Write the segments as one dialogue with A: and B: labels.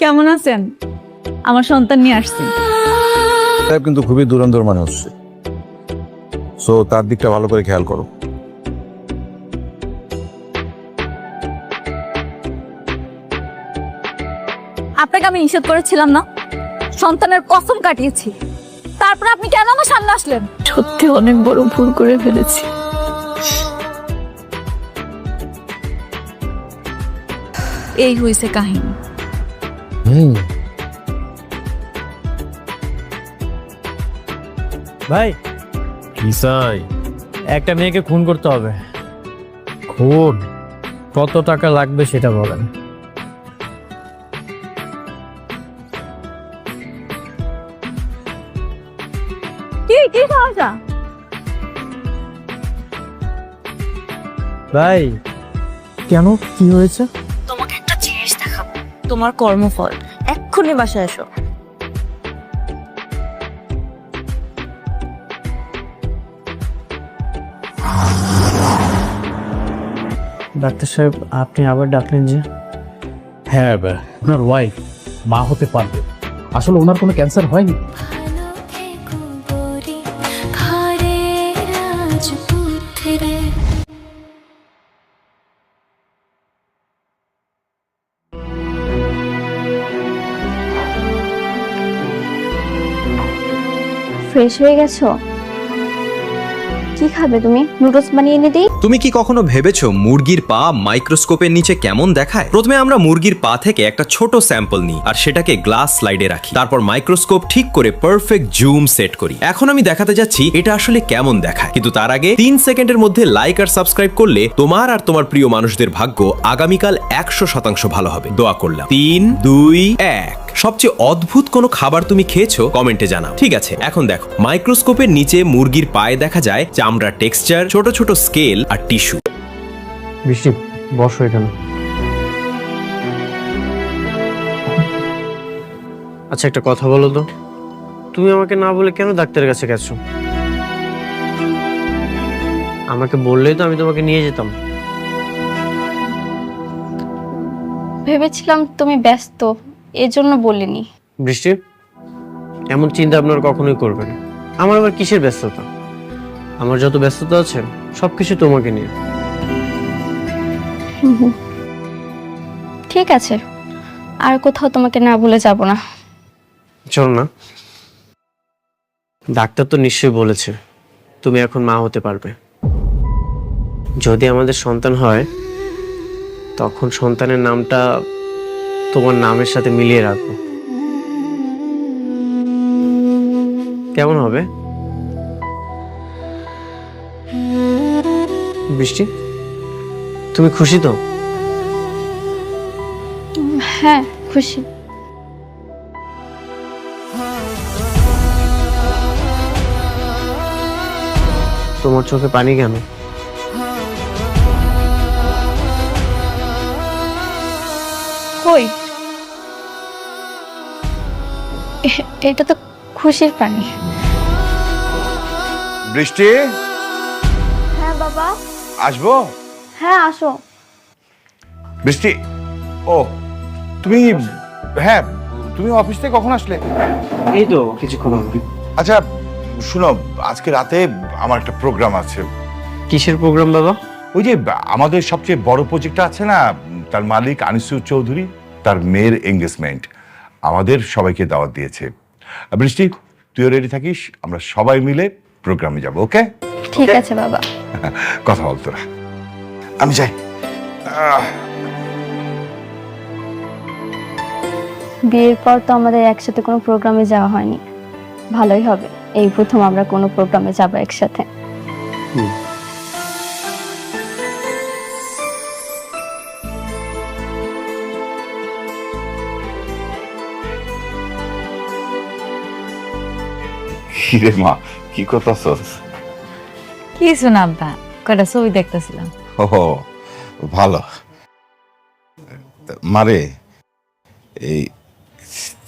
A: কেমন আছেন? আমার সন্তান নিয়ে আসছি।
B: সাহেব কিন্তু খুবই দুরন্তর মানুষ, সো তার দিকটা ভালো করে খেয়াল করো।
A: আপনাকে আমি নিষেধ করেছিলাম না, সন্তানের কসম কাটিয়েছি, তারপর আপনি কেন আমার সামনে আসলেন? সত্যি অনেক বড় ভুল করে ফেলেছি। এই হয়েছে কাহিনী।
C: ভাই কিসাই একটা মেয়েকে খুন করতে হবে। খুন কত টাকা লাগবে সেটা বলেন।
A: কি কি সমস্যা?
C: ভাই কেন, কি হয়েছে?
A: তোমাকে একটা জিনিস দেখাবো, তোমার কর্মফল। এক্ষুনি বাসায় এসো।
C: ডাক্তার সাহেব আপনি আবার ডাকলেন যে?
D: হ্যাঁ, ওনার ওয়াইফ মা হতে পারবে। আসলে ওনার কোনো ক্যান্সার হয়নি।
E: ফ্রেশ হয়ে গেছো? কি খাবে তুমি? নুডলস বানিয়ে এনে দিই?
F: তুমি কি কখনো ভেবেছো মুরগির পা মাইক্রোস্কোপের নিচে কেমন দেখায়? প্রথমে আমরা মুরগির পা থেকে একটা ছোট স্যাম্পল নিই আর সেটাকে গ্লাস স্লাইডে রাখি, তারপর মাইক্রোস্কোপ ঠিক করে পারফেক্ট জুম সেট করি। এখন আমি দেখাতে যাচ্ছি এটা আসলে কেমন দেখায়, কিন্তু তার আগে 3 সেকেন্ডের মধ্যে লাইক আর সাবস্ক্রাইব করলে তোমার আর তোমার প্রিয় মানুষদের ভাগ্য আগামীকাল 100% ভালো হবে। দোয়া করলাম। 3, 2, 1। সবচেয়ে অদ্ভুত কোনো খাবার তুমি খেয়েছো কমেন্টে জানাও। ঠিক আছে, এখন দেখো মাইক্রোস্কোপের নিচে মুরগির পায়ে দেখা যায় চামড়া, টেক্সচার, ছোট ছোট স্কেল আর টিস্যু।
C: বৃষ্টি বসো এখানে। আচ্ছা একটা কথা বলো তো, তুমি আমাকে না বলে কেন ডাক্তারের কাছে গেছো? আমাকে বললেই তো আমি তোমাকে নিয়ে যেতাম।
E: ভেবেছিলাম তুমি ব্যস্ত, এজন্য বলিনি।
C: বৃষ্টি এমন চিন্তা আপনার কখনোই করবে না। আমার আবার কিসের ব্যস্ততা? আমার যত ব্যস্ততা আছে সবকিছু তোমাকে নিয়ে।
E: ঠিক আছে, আর কোথাও তোমাকে না বলে যাব না।
C: চল না। ডাক্তার তো নিশ্চয়ই বলেছে তুমি এখন মা হতে পারবে। যদি আমাদের সন্তান হয় তখন সন্তানের নামটা তোমার নামের সাথে মিলিয়ে রাখবো। কেমন হবে বৃষ্টি? তুমি খুশি তো?
E: হ্যাঁ খুশি।
C: তোমার চোখে পানি কেন?
E: কই, এটা তো খুশির পানি।
B: বৃষ্টি,
E: হ্যাঁ বাবা।
B: আসবো?
E: হ্যাঁ আসো।
B: বৃষ্টি, ও তুমি, হ্যাঁ তুমি অফিস থেকে কখন আসলে?
C: এই তো কিছুক্ষণ আগে।
B: আচ্ছা শুনো, আজকে রাতে আমার একটা প্রোগ্রাম আছে।
C: কিসের প্রোগ্রাম বাবা?
B: ওই যে আমাদের সবচেয়ে বড় প্রজেক্টটা আছে না, তার মালিক আনিসুর চৌধুরী, তার মেয়ের এঙ্গেজমেন্ট। আমাদের সবাইকে দাওয়াত দিয়েছে। বৃষ্টি তুইও রেডি থাকিস, আমরা সবাই মিলে প্রোগ্রামে যাব। ওকে?
E: ঠিক আছে বাবা।
B: কথা বল তোরা, আমি যাই।
E: বিয়ের পর তো আমাদের একসাথে কোনো প্রোগ্রামে যাওয়া হয়নি। ভালোই হবে, এই প্রথম আমরা কোনো প্রোগ্রামে যাব একসাথে।
B: কিরে মা, কি করতেছস?
A: কিছু না আব্বা, কয়টা ছবি দেখতেছিলাম।
B: ও ভালো। মারে, এই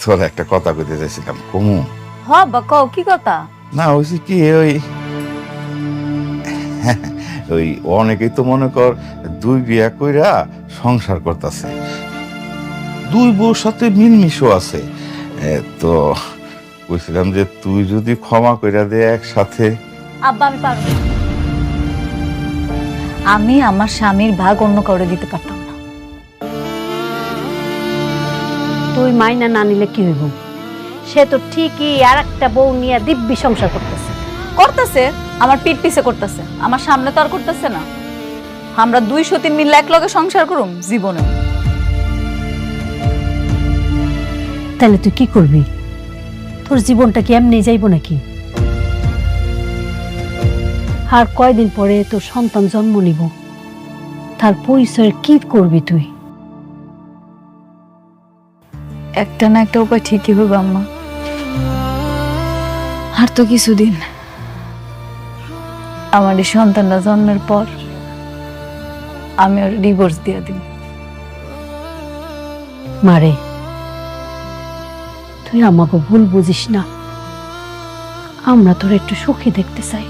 B: তোর একটা কথা কইতে চাইছিলাম, কমু?
A: হ আব্বা কও, কি কথা?
B: না হয়েছে কি, ওই অনেকেই তো মনে কর 2 বিয়া কইরা সংসার করতেছে।
G: দুই বউর সাথে মিলমিশও আছে। তো বলছিলাম যে তুই যদি ক্ষমা কইরা দে একসাথে।
A: আব্বা আমি পারবো না। আমি আমার স্বামীর ভাগ অন্য কাউরে দিতে পারতাম না।
H: তুই মাইনা না নিলে কি হইব? সে তো ঠিকই আর একটা বউ নিয়ে দিব্যি সংসার করতেছে।
A: করতেছে, আমার পিঠ পিছে করতেছে, আমার সামনে তো আর করতেছে না। আমরা দুই সতীন মিলে এক লগে সংসার করুম জীবনে।
H: তাহলে তুই কি করবি? তোর জীবনটা কি এমনি যাইব নাকি? আর কয়দিন পরে তোর সন্তান জন্ম নিব, তার পরিচয় কি করবি তুই?
A: একটা না একটা উপায় ঠিকই হবে আম্মা। আর তো কিছুদিন, আমার এই সন্তানটা জন্মের পর আমি ওর ডিভোর্স দিয়ে দিই।
H: মারে, তুই আমাকে ভুল বুঝিস না, আমরা তোর একটু সুখী দেখতে চাই।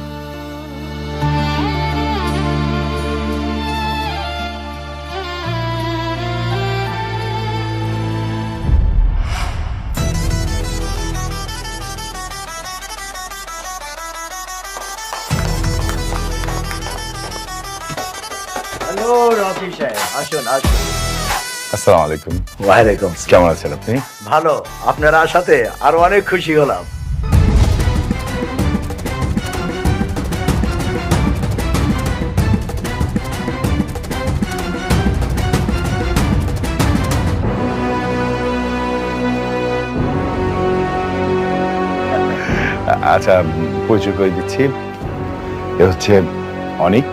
I: হ্যালো রকি সাহেব, আসুন আসুন।
B: আসসালামু আলাইকুম।
I: ওয়ালাইকুম।
B: কেমন আছেন আপনি?
I: ভালো, আপনার আসাতে আরো অনেক খুশি হলাম।
B: আচ্ছা, পরিচয় করে দিচ্ছি। এ হচ্ছে অনিক,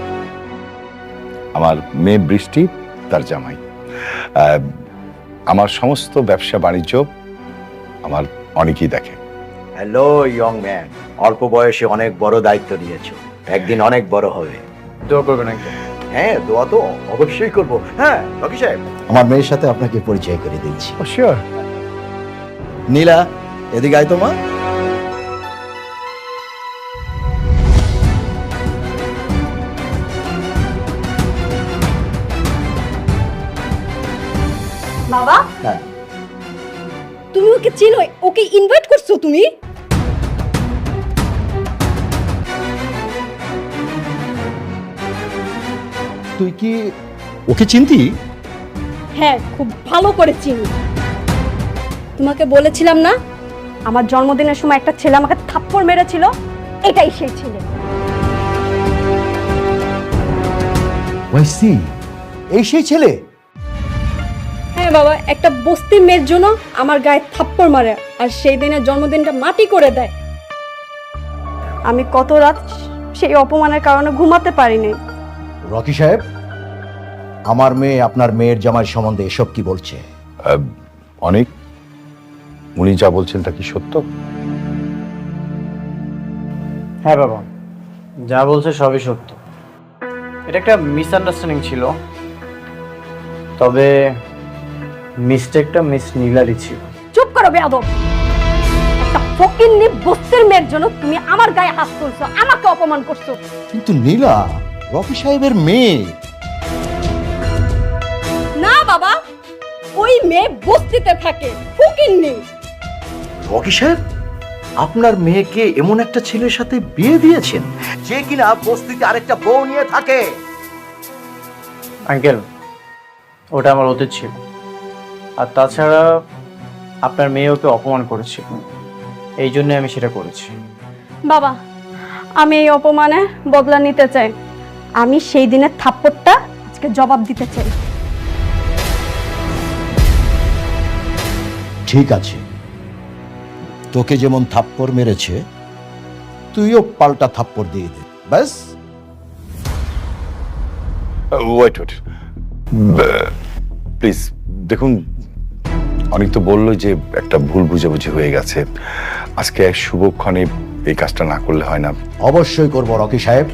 B: আমার মেয়ে বৃষ্টি, তার জামাই। আমার সমস্ত ব্যবসা বাণিজ্য আমার অনেকই দেখে।
I: হ্যালো ইয়ং ম্যান, অল্প বয়সে অনেক বড় দায়িত্ব নিয়েছো, একদিন অনেক বড় হবে।
C: দোয়া করবেন একদম।
I: হ্যাঁ, দোয়া তো অবশ্যই করবো। হ্যাঁ রকি সাহেব, আমার মেয়ের সাথে আপনাকে পরিচয় করে দিচ্ছি।
B: শিওর।
I: নীলা, এদিকে আয় তো মা।
H: বাবা,
I: হ্যাঁ,
H: তুমি ওকে চিনো? ওকে ইনভাইট করছো তুমি?
I: তুই কি ওকে চিনতি?
H: হ্যাঁ, খুব ভালো করে চিনি। তোমাকে বলেছিলাম না, আমার জন্মদিনের সময় একটা ছেলে আমাকে থাপ্পড় মেরেছিল, এটাই সেই ছেলে।
I: ওয়াইসি, এই সেই ছেলে?
H: হ্যাঁ বাবা, একটা বস্তির মেয়ের জন্য আমার গায়ে থাপ্পড় মারে আর সেই দিনের জন্মদিনটা মাটি করে দেয়। আমি কত রাত সেই অপমানের কারণে ঘুমাতে পারিনি।
I: রকি সাহেব, আমার মেয়ে আপনার মেয়ের জামাইয়ের সম্বন্ধে এসব কি বলছে?
B: অনেক, উনি যা বলছেন তা কি সত্য?
C: হ্যাঁ বাবা, যা বলছে সবই সত্য। এটা একটা মিসআন্ডারস্ট্যান্ডিং ছিল, তবে মিস্টেকটা মিস নীলারই ছিল।
H: চুপ করো বেয়াদব! একটা ফকিন্নি বস্তির মেয়ের জন্য তুমি আমার গায়ে হাত তুলছো, আমাকে অপমান করছো।
I: কিন্তু নীলা রকি সাহেবের মেয়ে।
H: না বাবা, ওই মেয়ে বস্তিতে থাকে, ফকিন্নি।
I: রকি সাহেব, আপনার মেয়েকে এমন একটা ছেলের সাথে বিয়ে দিয়েছেন যে কিনা বস্তিতে আরেকটা বউ নিয়ে থাকে।
C: আঙ্কেল, ওটা আমার অতীত ছিল। আর তাছাড়া আপনার মেয়ে ওকে অপমান করেছিল, এই জন্য আমি সেটা করেছি।
H: বাবা, আমি এই অপমানে বদলা নিতে চাই। আমি সেই দিনের থাপ্পড়টা আজকে জবাব দিতে চাই।
I: ঠিক আছে, তোকে যেমন থাপ্পড় মেরেছে তুইও পাল্টা থাপ্পড় দিয়ে দে, ব্যাস।
B: ওয়েট ওয়েট, প্লিজ দেখুন, অনেক তো বললো যে একটা ভুল বুঝাবুঝি হয়ে গেছে, আজকে এক শুভক্ষণে এই কাজটা না করলে হয় না।
I: অবশ্যই করব রকি সাহেব।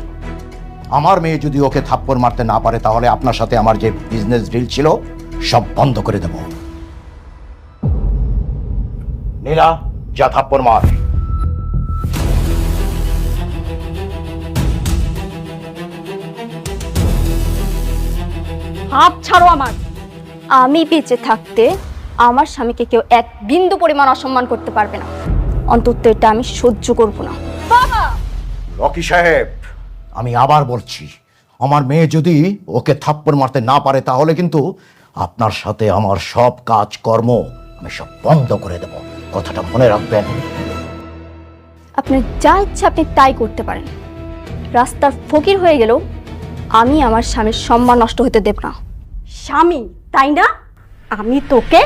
I: আমার মেয়ে যদি ওকে থাপ্পড় মারতে না পারে তাহলে আপনার সাথে আমার যে বিজনেস ডিল ছিল সব বন্ধ করে দেব। নীলা, যা থাপ্পড় মার।
H: হাত ছাড়ো আমার।
E: আমি বেঁচে থাকতে আমার স্বামীকে কেউ এক বিন্দু পরিমাণ অসম্মান করতে পারবে না। অন্তত এটা আমি সহ্য করব না।
I: রকি সাহেব, আমি আবার বলছি, আমার মেয়ে যদি ওকে থাপ্পড় মারতে না পারে তাহলে কিন্তু আপনার সাথে আমার সব কাজ কর্ম আমি সব বন্ধ করে দেব। কথাটা মনে রাখবেন।
E: আপনি যা ইচ্ছা আপনি তাই করতে পারেন। রাস্তার ফকির হয়ে গেলেও আমি আমার স্বামীর সম্মান নষ্ট হতে দেব না।
H: স্বামী তাই না? আমি তোকে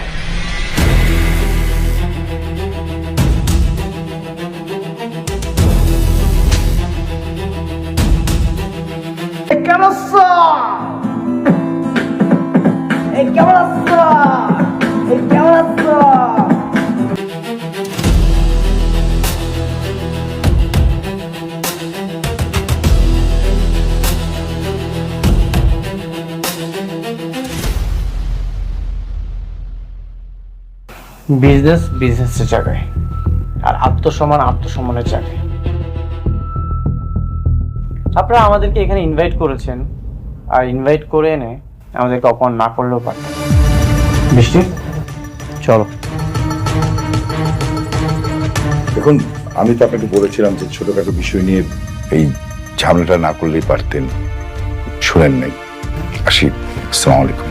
C: বিজনেস বিজনেসের জায়গায়, আর আত্মসম্মান আত্মসম্মানের জায়গায়। আপনারা আমাদেরকে এখানে ইনভাইট করেছেন, আর ইনভাইট করে এনে আমাদেরকে অপমান না করলেও পারতেন। বৃষ্টি, চলো।
B: দেখুন, আমি তো আপনাকে বলেছিলাম যে ছোটখাটো বিষয় নিয়ে এই ঝামেলাটা না করলেই পারতেন, শুনেন নাই। আসি, আসসালামু আলাইকুম।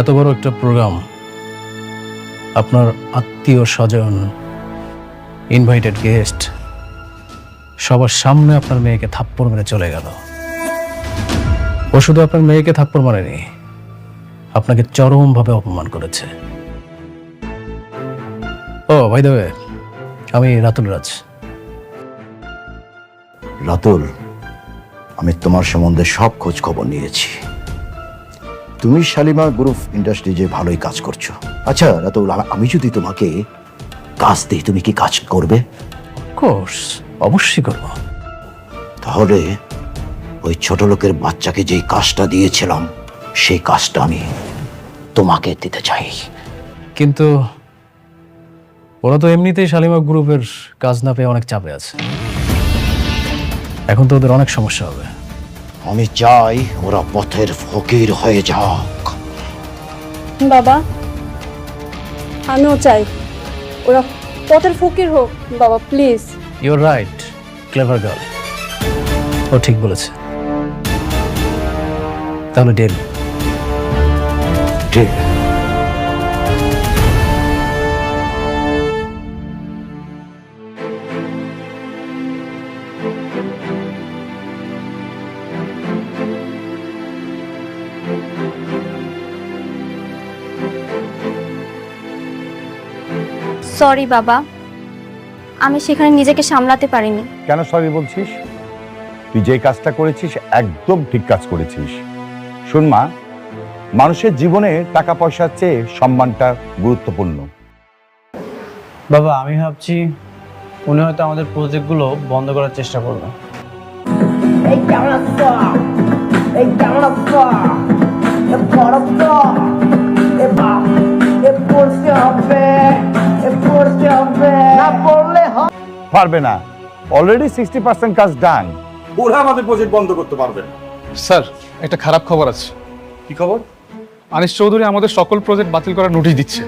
D: এত বড় একটা প্রোগ্রাম, আপনার আত্মীয় স্বজন, ইনভাইটেড গেস্ট, সবার সামনে আপনার মেয়েকে থাপ্পড় মেরে চলে গেল। ও শুধু আপনার মেয়েকে থাপ্পড় মারেনি, আপনাকে চরমভাবে অপমান করেছে। ও ভাই দেবে, আমি রাতুল রাজ।
I: রাতুল, আমি তোমার সম্বন্ধে সব খোঁজ খবর নিয়েছি। তুমি শালিমা গ্রুপ ইন্ডাস্ট্রি যে ভালোই কাজ করছো। আচ্ছা রাতুল, আমি যদি তোমাকে কাজ দিই, তুমি কি কাজ করবে?
D: কোর্স অবশ্যই করব।
I: তাহলে ওই ছোট লোকের বাচ্চাকে যেই কাজটা দিয়েছিলাম সেই কাজটা আমি তোমাকে দিতে চাই।
D: কিন্তু ওরা তো এমনিতেই শালিমা গ্রুপের কাজ না পেয়ে অনেক চাপে আছে, এখন তো ওদের অনেক সমস্যা হবে।
I: আমি চাই ওরা পথের ফকির হয়ে যাক।
H: বাবা, আমিও চাই ওরা পথের ফকির হোক। বাবা please.
D: Your right, clever girl, ও ঠিক বলেছে। তাহলে ডেল।
I: ঠিক।
E: সরি বাবা, আমি সেখানে নিজেকে সামলাতে পারিনি।
B: কেন সরি বলছিস? তুই যে কাজটা করেছিস একদম ঠিক কাজ করেছিস। শোন মা, মানুষের জীবনে টাকা পয়সার চেয়ে সম্মানটা গুরুত্বপূর্ণ।
C: বাবা, আমি ভাবছি উনি হয়তো আমাদের প্রজেক্টগুলো বন্ধ করার চেষ্টা করবে।
B: পারবে না, অলরেডি 60% কাজ ডান।
J: ওরা আমাদের প্রজেক্ট বন্ধ করতে পারবে না।
K: স্যার, একটা খারাপ খবর আছে।
J: কি খবর?
K: আনিস চৌধুরী আমাদের সকল প্রজেক্ট বাতিল করার নোটিশ দিচ্ছে।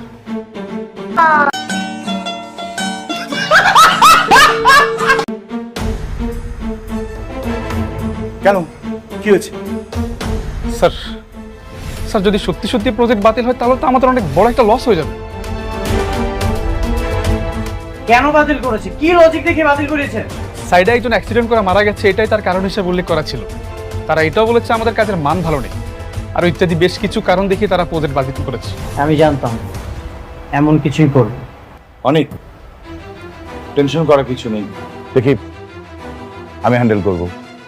J: কেন, কি হয়েছে?
K: স্যার স্যার যদি সত্যি সত্যি প্রজেক্ট বাতিল হয় তাহলে তো আমাদের অনেক বড় একটা লস হয়ে যাবে।
C: কেন বাতিল করেছে? কি লজিক দেখে বাতিল করেছে?
K: সাইডে একজন অ্যাক্সিডেন্ট করে মারা গেছে, এটাই তার কারণ হিসেবে উল্লেখ করা ছিল। তারা এটাও বলেছে আমাদের কাজের মান ভালো নেই, আর ইত্যাদি বেশ কিছু কারণ দেখিয়ে তারা প্রজেক্ট বাতিল করেছে।
C: আমি জানতাম এমন কিছুই করবে।
B: অনেক টেনশন করার কিছু নেই, দেখি আমি হ্যান্ডেল করব,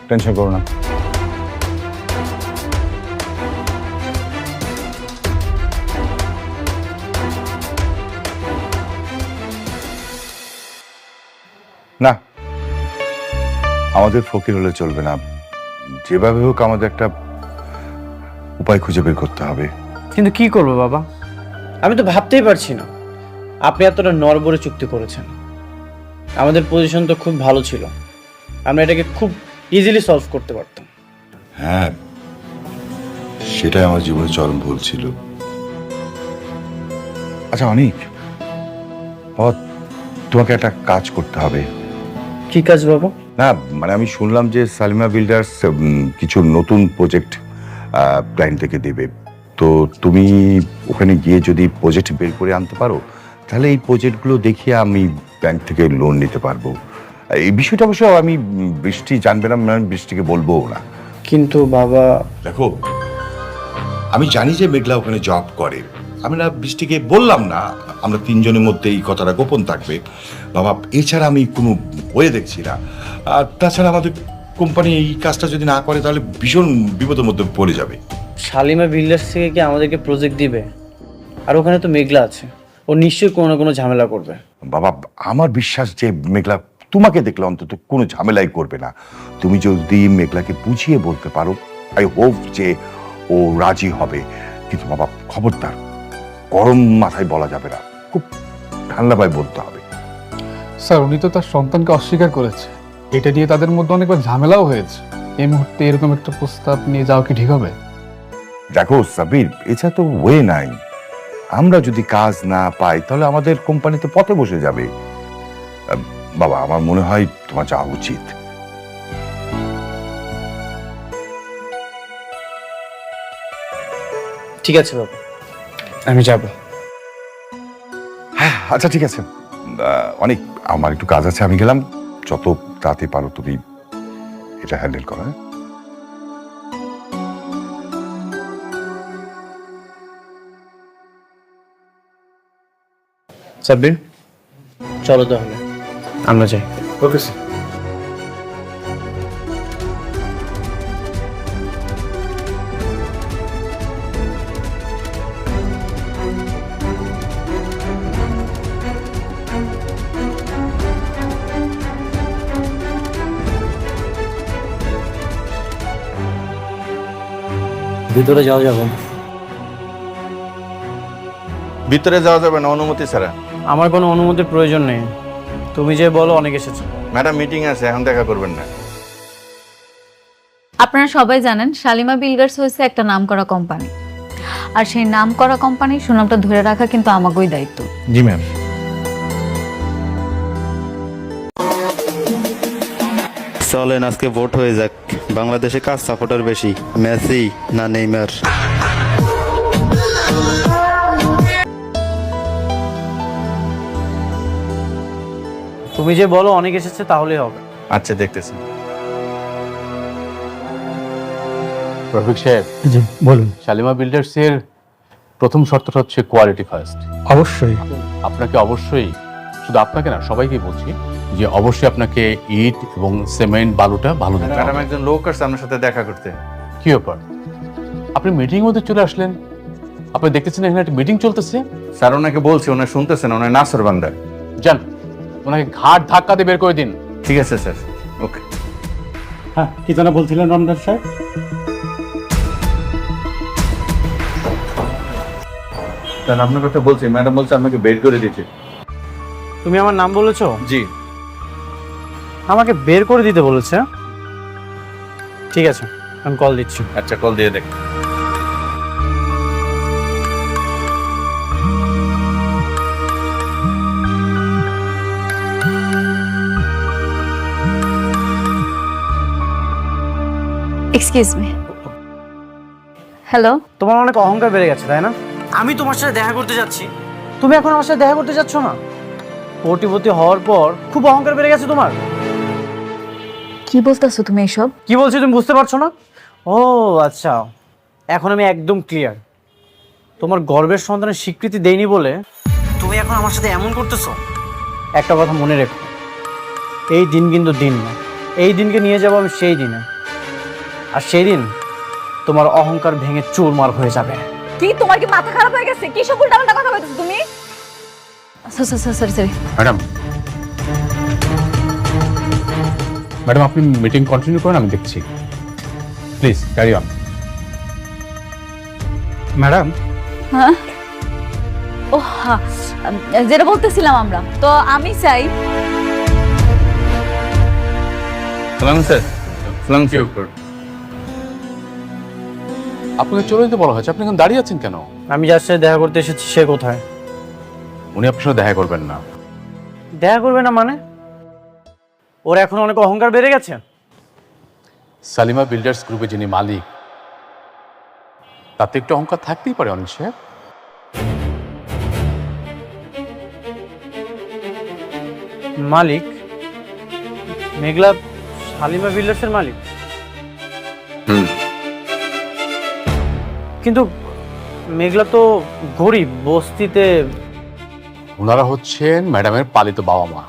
B: টেনশন করো না। না, আমাদের ফকির হলে চলবে না, যেভাবে হোক আমাদের একটা উপায় খুঁজে বের করতে হবে।
C: কিন্তু কি করবো বাবা, আমি তো ভাবতেই পারছি না। আপনি এতটা নড়বড়ে চুক্তি করেছেন, আমাদের পজিশন তো খুব ভালো ছিল, আমরা এটাকে খুব ইজিলি সলভ করতে পারতাম।
B: হ্যাঁ, সেটাই আমার জীবনে চরম ভুল ছিল। আচ্ছা অনিক, বাবা, তোমাকে একটা কাজ করতে হবে।
C: কি কাজ বাবা?
B: না মানে আমি শুনলাম যে সালিমা বিল্ডার্স কিছু নতুন প্রজেক্ট ক্লায়েন্ট থেকে দেবে, তো তুমি ওখানে গিয়ে যদি প্রজেক্ট বের করে আনতে পারো তাহলে এই প্রজেক্টগুলো দেখিয়ে আমি ব্যাংক থেকে লোন নিতে পারবো। এই বিষয়টা অবশ্য আমি বৃষ্টি জানবে না, আমি বৃষ্টিকে বলবো না।
C: কিন্তু বাবা,
B: দেখো আমি জানি যে মেঘলা ওখানে জব করে, আমি না বৃষ্টিকে বললাম না, আমরা তিনজনের মধ্যে এই কথাটা গোপন থাকবে বাবা, এছাড়া আমি কোনো হয়ে দেখছি না। আর তাছাড়া আমাদের কোম্পানি এই কাজটা যদি না করে তাহলে ভীষণ বিপদের মধ্যে পড়ে যাবে।
C: শালিমা বিল্ডার্স থেকে কি আমাদেরকে প্রজেক্ট দিবে? আর ওখানে তো মেঘলা আছে, ও নিশ্চয়ই কোনো না কোনো ঝামেলা করবে।
B: বাবা আমার বিশ্বাস যে মেঘলা তোমাকে দেখলে অন্তত কোনো ঝামেলাই করবে না। তুমি যদি মেঘলাকে বুঝিয়ে বলতে পারো, আই হোপ যে ও রাজি হবে। কিন্তু বাবা খবরদার গরম মাথায় বলা যাবে না, খুব ঠান্ডাভাবে বলতে হবে।
K: স্যার, উনি তো তার সন্তানকে অস্বীকার করেছে, এটা নিয়ে তাদের মধ্যে অনেকবার ঝামেলাও হয়েছে। এই মুহূর্তে এরকম একটা প্রস্তাব নিয়ে যাওয়া কি ঠিক হবে?
B: দেখো সাবির, এছাড়া তো ওয়ে নাই। আমরা যদি কাজ না পাই তাহলে আমাদের কোম্পানি তো পথে বসে যাবে। বাবা আমার মনে হয় তোমার যাওয়া উচিত।
C: ঠিক আছে বাবা, আমি যাব।
B: হ্যাঁ আচ্ছা ঠিক আছে, অনেক আমার একটু কাজ আছে, আমি গেলাম। যত তাড়াতাড়ি পারো তুমি এটা হ্যান্ডেল করো। হ্যাঁ
C: সাব্বির, চলো তাহলে আমরা যাই।
J: Okay sir.
C: ভিতরে যাওয়া যাবে?
G: ভিতরে যাওয়া যাবে না অনুমতি ছাড়া।
C: আমার কোনো অনুমতির প্রয়োজন নেই, তুমি যে বলো অনেক এসেছে।
G: ম্যাডাম মিটিং আছে, এখন দেখা করবেন না।
A: আপনারা সবাই জানেন শালিমা বিল্ডার্স হয়েছে একটা নামকরা কোম্পানি, আর সেই নামকরা কোম্পানির সুনামটা ধরে রাখা কিন্তু আমাকেই দায়িত্ব।
D: জি ম্যাম।
L: চলেন আজকে ভোট হয়ে যাক, বাংলাদেশে কার সাপোর্টার বেশি, মেসি না নেইমার?
C: তুমি যে বলো অনেক এসেছে তাহলেই হবে।
G: আচ্ছা দেখতেছি।
D: রফিক সাহেব, জি বলুন। শালিমা বিল্ডার্স এর প্রথম শর্তটা হচ্ছে কোয়ালিটি ফার্স্ট।
K: অবশ্যই।
D: আপনাকে অবশ্যই, শুধু আপনাকে না সবাইকে বলছি যে অবশ্যই আপনাকে ইট এবং সিমেন্ট বালুটা ভালো দিতে
G: ম্যাডাম
D: হবে।
G: একজন লোক আসছে আপনার সাথে দেখা করতে।
D: কি ব্যাপার, আপনি মিটিং মধ্যে চলে আসলেন? আপনি দেখতেছেন এখানে একটা মিটিং চলতেছে।
G: স্যার ওনাকে বলছি, ওনার শুনতেছেন, ওনার নাসর বান্দা।
D: যান ওনাকে ঘাট ধাক্কা দিয়ে বের করে দিন।
G: ঠিক আছে স্যার, ওকে।
J: হ্যাঁ, কি যেন বলছিলেন রমজান সাহেব?
G: স্যার আপনার কথা বলছি, ম্যাডাম বলছে আপনাকে বের করে দিতে।
C: তুমি আমার নাম বলেছো?
G: জি।
C: আমাকে বের করে দিতে বলেছে? ঠিক আছে, আমি কল দিচ্ছি।
G: আচ্ছা কল দিয়ে দেখ।
A: Excuse me. হ্যালো।
C: তোমার অনেক অহংকার বেড়ে গেছে তাই না? আমি তোমার সাথে দেখা করতে যাচ্ছি, তুমি এখন আমার সাথে দেখা করতে যাচ্ছ না? কোটিপতি হওয়ার পর খুব অহংকার বেড়ে গেছে তোমার।
A: কি বলতেছো তুমি এসব?
C: কি বলছি তুমি বুঝতে পারছো না? ও আচ্ছা, এখন আমি একদম ক্লিয়ার। তোমার গর্বের সন্তানের স্বীকৃতি দেইনি বলে তুমি এখন আমার সাথে এমন করতেছো। একটা কথা মনে রেখো, এই দিন কিন্তু দিন না, এই দিনকে নিয়ে যাবো আমি সেই দিনে, আর সেই দিন তোমার অহংকার ভেঙে চুরমার হয়ে যাবে।
A: কি তোমার কি মাথা খারাপ হয়ে গেছে? কি সব উল্টাপাল্টা কথা বলতেছো তুমি? সরি
D: ম্যাডাম ম্যাডাম আপনি মিটিং কন্টিনিউ করুন, আমি দেখছি। Please carry on.
J: ম্যাডাম,
A: হ্যাঁ ও হ্যাঁ, যেটা বলতেছিলাম আমরা তো আমি চাই
D: আপনাকে চলে যেতে বলা হয়েছে, আপনি এখন দাঁড়িয়ে আছেন কেন?
C: আমি যার সাথে দেখা করতে এসেছি সে কোথায়?
D: উনি আপনার সাথে দেখা করবেন না।
C: দেখা করবে না মানে? ওর এখন অনেক অহংকার বেড়ে গেছে।
D: সালিমা বিল্ডার্স গ্রুপে যিনি মালিক, তাতে একটু অহংকার থাকতেই পারে অনিল সাহেব।
C: মালিক? মেঘলা শালিমা বিল্ডার্সের মালিক? কিন্তু মেঘলা তো গরিব, বস্তিতে।
D: ওনারা হচ্ছেন ম্যাডামের পালিত বাবা মা।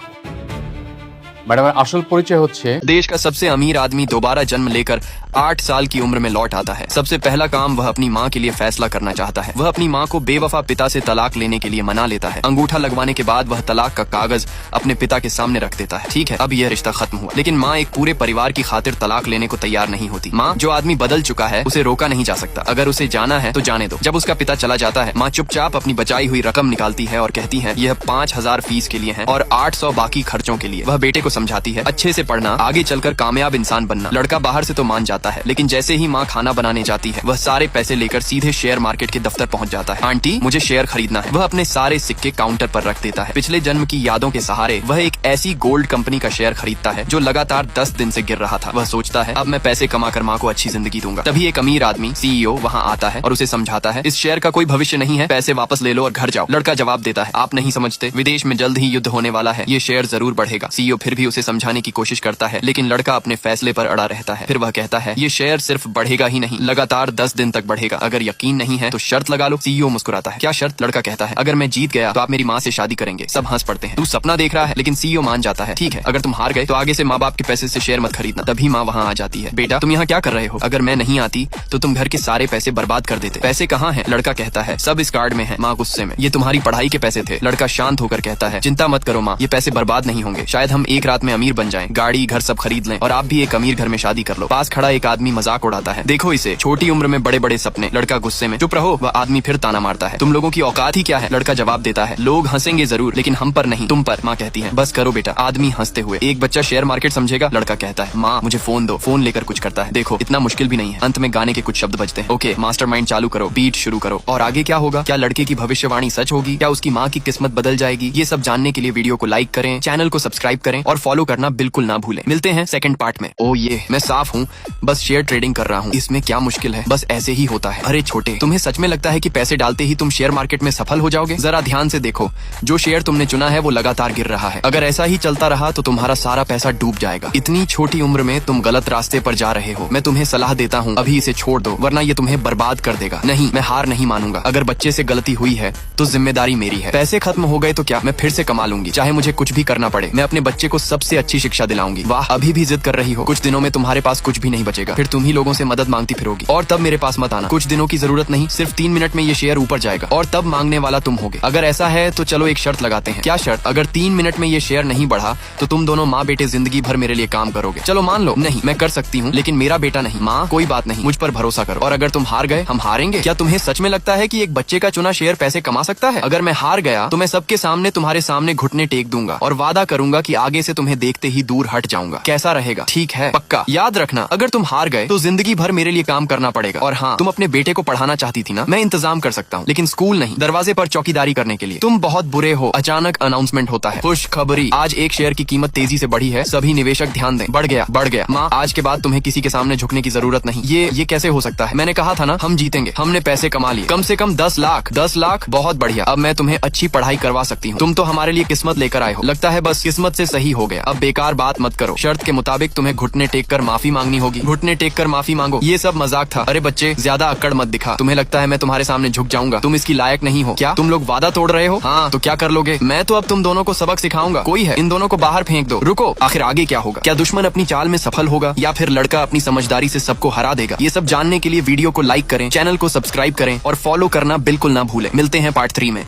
D: मैडम असल परिचय होच्छे
M: देश का सबसे अमीर आदमी दोबारा जन्म लेकर 8 साल की उम्र में लौट आता है। सबसे पहला काम वह अपनी माँ के लिए फैसला करना चाहता है। वह अपनी माँ को बेवफा पिता से तलाक लेने के लिए मना लेता है। अंगूठा लगवाने के बाद वह तलाक का कागज अपने पिता के सामने रख देता है। ठीक है, अब यह रिश्ता खत्म हुआ, लेकिन माँ एक पूरे परिवार की खातिर तलाक लेने को तैयार नहीं होती। माँ, जो आदमी बदल चुका है उसे रोका नहीं जा सकता। अगर उसे जाना है तो जाने दो। जब उसका पिता चला जाता है, माँ चुपचाप अपनी बचाई हुई रकम निकालती है और कहती है यह 5000 फीस के लिए है और 800 बाकी खर्चों के लिए। वह बेटे को समझाती है अच्छे से पढ़ना, आगे चलकर कामयाब इंसान बनना। लड़का बाहर से तो मान जाता है, लेकिन जैसे ही माँ खाना बनाने जाती है वह सारे पैसे लेकर सीधे शेयर मार्केट के दफ्तर पहुंच जाता है। आंटी, मुझे शेयर खरीदना है। वह अपने सारे सिक्के काउंटर पर रख देता है। पिछले जन्म की यादों के सहारे वह एक ऐसी गोल्ड कंपनी का शेयर खरीदता है जो लगातार 10 दिन से गिर रहा था। वह सोचता है अब मैं पैसे कमाकर माँ को अच्छी जिंदगी दूंगा। तभी एक अमीर आदमी CEO वहाँ आता है और उसे समझाता है इस शेयर का कोई भविष्य नहीं है, पैसे वापस ले लो और घर जाओ। लड़का जवाब देता है आप नहीं समझते, विदेश में जल्द ही युद्ध होने वाला है, ये शेयर जरूर बढ़ेगा। CEO फिर भी उसे समझाने की कोशिश करता है, लेकिन लड़का अपने फैसले पर अड़ा रहता है। फिर वह कहता है ये शेयर सिर्फ बढ़ेगा ही नहीं, लगातार 10 दिन तक बढ़ेगा। अगर यकीन नहीं है तो शर्त लगा लो। CEO मुस्कुराता है क्या शर्त? लड़का कहता है अगर मैं जीत गया तो आप मेरी माँ से शादी करेंगे। सब हंस पड़ते हैं। तू सपना देख रहा है, लेकिन CEO मान जाता है ठीक है, अगर तुम हार गए तो आगे से माँ बाप के पैसे से शेयर मत खरीदना। तभी माँ वहाँ आ जाती है, बेटा तुम यहाँ क्या कर रहे हो? अगर मैं नहीं आती तो तुम घर के सारे पैसे बर्बाद कर देते। पैसे कहाँ हैं? लड़का कहता है सब इस कार्ड में है। माँ गुस्से में, ये तुम्हारी पढ़ाई के पैसे थे। लड़का शांत होकर कहता है चिंता मत करो माँ, ये पैसे बर्बाद नहीं होंगे। शायद हम एक रात में अमीर बन जाएं, गाड़ी घर सब खरीद लें और आप भी एक अमीर घर में शादी कर लो। पास खड़ा एक आदमी मजाक उड़ाता है, देखो इसे, छोटी उम्र में बड़े बड़े सपने। लड़का गुस्से में, चुप रहो। वह आदमी फिर ताना मारता है तुम लोगों की औकात ही क्या है? लड़का जवाब देता है लोग हंसेंगे जरूर, लेकिन हम पर नहीं, तुम पर। माँ कहती है बस करो बेटा। आदमी हंसते हुए, एक बच्चा शेयर मार्केट समझेगा? लड़का कहता है माँ मुझे फोन दो। फोन लेकर कुछ करता है, देखो इतना मुश्किल भी नहीं है। अंत में गाने के कुछ शब्द बजते हैं। ओके मास्टरमाइंड चालू करो, बीट शुरू करो। और आगे क्या होगा? क्या लड़के की भविष्यवाणी सच होगी? क्या उसकी माँ की किस्मत बदल जाएगी? ये सब जानने के लिए वीडियो को लाइक करें, चैनल को सब्सक्राइब करें और फॉलो करना बिल्कुल ना भूलें। मिलते हैं सेकंड पार्ट में। ओ ये मैं साफ हूँ, बस शेयर ट्रेडिंग कर रहा हूँ, इसमें क्या मुश्किल है, बस ऐसे ही होता है। अरे छोटे, तुम्हें सच में लगता है कि पैसे डालते ही तुम शेयर मार्केट में सफल हो जाओगे? जरा ध्यान से देखो, जो शेयर तुमने चुना है वो लगातार गिर रहा है। अगर ऐसा ही चलता रहा तो तुम्हारा सारा पैसा डूब जाएगा। इतनी छोटी उम्र में तुम गलत रास्ते पर जा रहे हो। मैं तुम्हें सलाह देता हूँ अभी इसे छोड़ दो, वरना ये तुम्हें बर्बाद कर देगा। नहीं, मैं हार नहीं मानूंगा। अगर बच्चे से गलती हुई है तो जिम्मेदारी मेरी है। पैसे खत्म हो गए तो क्या, मैं फिर से कमा लूंगी, चाहे मुझे कुछ भी करना पड़े। मैं अपने बच्चे को सबसे अच्छी शिक्षा दिलाऊंगी। वाह, अभी भी जिद कर रही हो? कुछ दिनों में तुम्हारे पास कुछ भी नहीं बचेगा, फिर तुम ही लोगों से मदद मांगती फिरोगी। और तब मेरे पास मत आना, कुछ दिनों की जरूरत नहीं, सिर्फ 3 मिनट में ये शेयर ऊपर जाएगा और तब मांगने वाला तुम होगे। अगर ऐसा है तो चलो एक शर्त लगाते हैं। क्या शर्त? अगर 3 मिनट में ये शेयर नहीं बढ़ा तो तुम दोनों माँ बेटे जिंदगी भर मेरे लिए काम करोगे। चलो मान लो। नहीं, मैं कर सकती हूँ, लेकिन मेरा बेटा नहीं। माँ कोई बात नहीं, मुझ पर भरोसा करो। और अगर तुम हार गए, हम हारेंगे। क्या तुम्हें सच में लगता है कि एक बच्चे का चुना शेयर पैसे कमा सकता है? अगर मैं हार गया तो मैं सबके सामने तुम्हारे सामने घुटने टेक दूंगा और वादा करूंगा कि आगे से तुम्हें देखते ही दूर हट जाऊंगा। कैसा रहेगा? ठीक है, पक्का। याद रखना, अगर तुम हार गए तो जिंदगी भर मेरे लिए काम करना पड़ेगा। और हाँ, तुम अपने बेटे को पढ़ाना चाहती थी ना, मैं इंतजाम कर सकता हूँ, लेकिन स्कूल नहीं, दरवाजे पर चौकीदारी करने के लिए। तुम बहुत बुरे हो। अचानक अनाउंसमेंट होता है, खुशखबरी, आज एक शेयर की कीमत तेजी से बढ़ी है, सभी निवेशक ध्यान दें। बढ़ गया, बढ़ गया। माँ, आज के बाद तुम्हें किसी के सामने झुकने की जरूरत नहीं। ये कैसे हो सकता है? मैंने कहा था ना हम जीतेंगे। हमने पैसे कमा लिए, कम से कम 10 लाख। 10 लाख, बहुत बढ़िया। अब मैं तुम्हें अच्छी पढ़ाई करवा सकती हूँ। तुम तो हमारे लिए किस्मत लेकर आए हो। लगता है बस किस्मत से सही हो गया। अब बेकार बात मत करो। शर्त के मुताबिक तुम्हें घुटने टेक कर माफी मांगनी होगी। घुटने टेक कर माफी मांगो। ये सब मजाक था। अरे बच्चे, ज्यादा अक्कड़ मत दिखा। तुम्हें लगता है मैं तुम्हारे सामने झुक जाऊंगा? तुम इसकी लायक नहीं हो। क्या तुम लोग वादा तोड़ रहे हो? हाँ, तो क्या कर लोगे? मैं तो अब तुम दोनों को सबक सिखाऊंगा। कोई है, इन दोनों को बाहर फेंक दो। रुको, आखिर आगे क्या होगा? क्या दुश्मन अपनी चाल में सफल होगा या फिर लड़का अपनी समझदारी से सबको हरा देगा? ये सब जानने के लिए वीडियो को लाइक करें, चैनल को सब्सक्राइब करें और फॉलो करना बिल्कुल ना भूलें। मिलते हैं पार्ट 3 में।